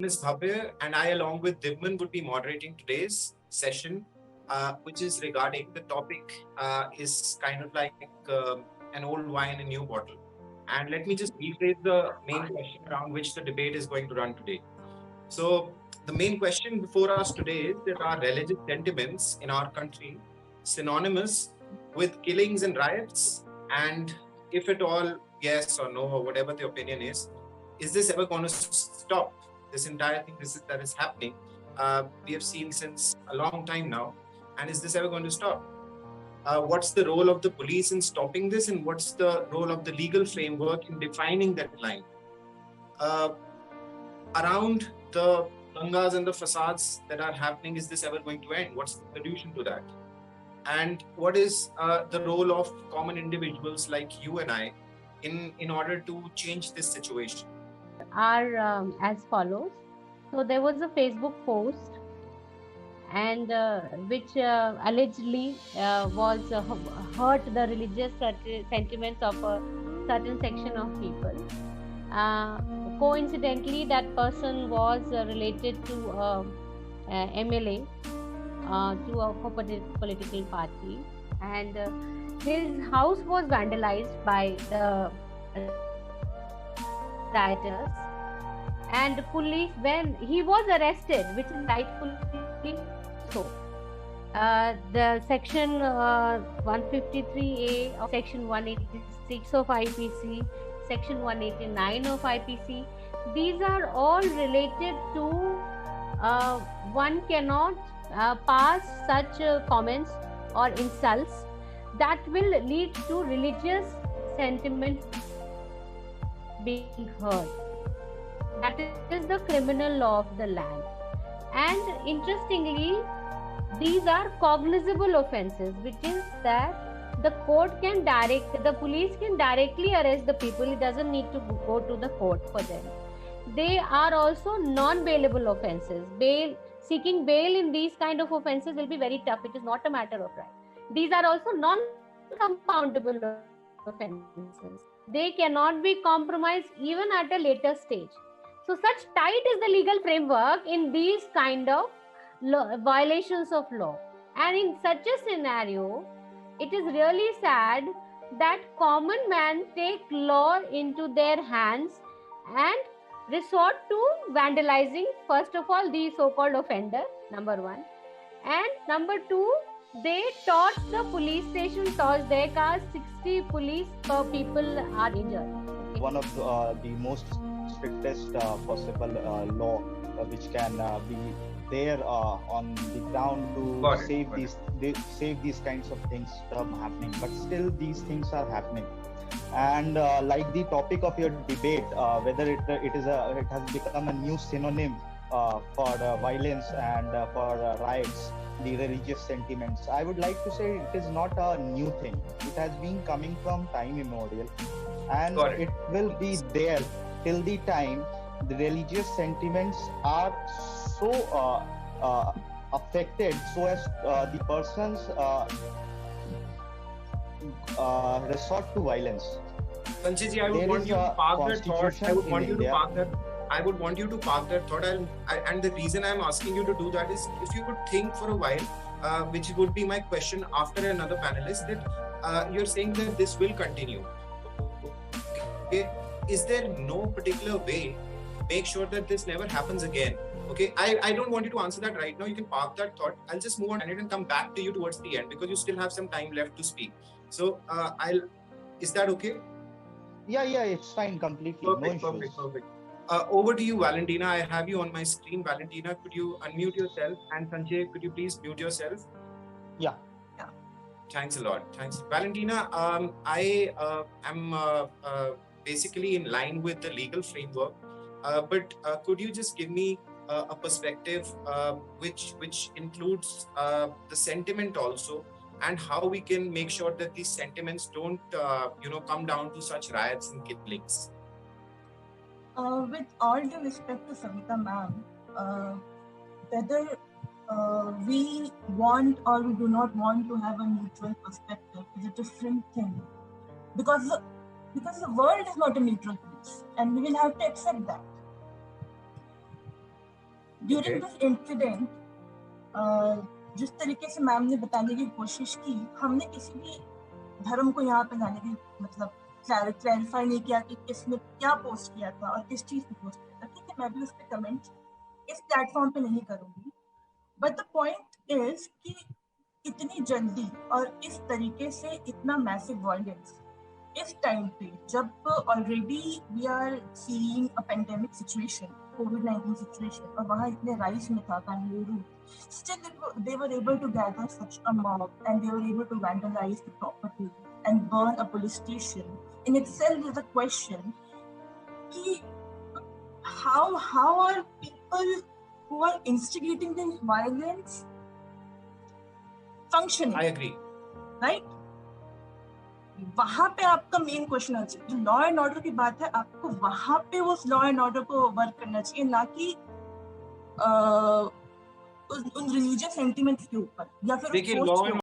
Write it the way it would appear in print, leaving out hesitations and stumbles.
Ms. Bhavya and I, along with Divman, would be moderating today's session, which is regarding the topic is kind of like an old wine in a new bottle. And let me just rephrase the main question around which the debate is going to run today. So, the main question before us today is that are religious sentiments in our country synonymous with killings and riots? And if at all, yes or no, or whatever the opinion is this ever going to stop? This entire thing that is happening, we have seen since a long time now. And is this ever going to stop? What's the role of the police in stopping this, and what's the role of the legal framework in defining that line? Uh, Around the dangas and the facades that are happening, is this ever going to end? What's the solution to that? And what is the role of common individuals like you and I in order to change this situation? Are as follows. So there was a Facebook post, and which allegedly was hurt the religious sentiments of a certain section of people. Uh, Coincidentally, that person was related to MLA, to a political party, and his house was vandalized by the rioters. And police, when he was arrested, which is rightfully so, the section 153A of section 186 of IPC, section 189 of IPC, these are all related to one cannot pass such comments or insults that will lead to religious sentiments being hurt. That is the criminal law of the land. And interestingly, these are cognizable offenses, which is that the police can directly arrest the people. It doesn't need to go to the court for them. They are also non-bailable offenses. Seeking bail in these kind of offenses will be very tough. It is not a matter of right. These are also non-compoundable offenses. They cannot be compromised even at a later stage. So such tight is the legal framework in these kind of violations of law. And in such a scenario, it is really sad that common man take law into their hands and resort to vandalizing, first of all, the so-called offender, number one. And number two, they torch the police station, torch their cars. 60 police people are injured. One of the most strictest possible law which can be there on the ground to save these kinds of things from happening. But still, these things are happening. And like the topic of your debate, whether it has become a new synonym for violence and for riots, the religious sentiments, I would like to say it is not a new thing. It has been coming from time immemorial, and it will be there till the time the religious sentiments are so affected so as the persons resort to violence. Sanjay ji, I would want you to park that thought. I would want you to park that. I would want you to park that thought. And the reason I'm asking you to do that is, if you could think for a while, which would be my question after another panelist, that you're saying that this will continue. Okay, is there no particular way to make sure that this never happens again? Okay, I don't want you to answer that right now. You can park that thought. I'll just move on and come back to you towards the end, because you still have some time left to speak. So is that okay? Yeah, it's fine, completely. Perfect. Over to you, Valentina. I have you on my screen. Valentina, could you unmute yourself? And Sanjay, could you please mute yourself? Yeah. Thanks a lot. Thanks, Valentina. I am basically in line with the legal framework, but could you just give me a perspective which includes the sentiment also, and how we can make sure that these sentiments don't come down to such riots and killings? With all due respect to Savita ma'am, whether we want or we do not want to have a neutral perspective is a different thing, because the world is not a neutral place, and we will have to accept that. During this incident जिस तरीके से ma'am ने बताने की कोशिश की, हमने किसी भी धर्म को यहाँ पे लाने की मतलब क्लैरिफाई नहीं किया कि किसने क्या पोस्ट किया था और किस चीज पे पोस्ट किया था। ठीक है, मैं भी उस पर कमेंट इस प्लेटफॉर्म पे नहीं करूंगी, बट द पॉइंट इज कि इतनी जल्दी और इस तरीके से इतना मैसिव वायलेंस इस टाइम पे, जब already we are seeing a pandemic situation, कोविड-19 सिचुएशन, और वहाँ इतने राइस में था Bengaluru, still they were able to gather such a mob and they were able to vandalize the property and burn a police station. In itself is a question कि how are people who are instigating this violence functioning? I agree. Right? वहां पे आपका main question होना चाहिए। Law and order की बात है, आपको वहां पे उस लॉ एंड ऑर्डर को वर्क करना चाहिए, ना कि उन रिलीजियस सेंटिमेंट्स के ऊपर या फिर देखिए लॉ एंड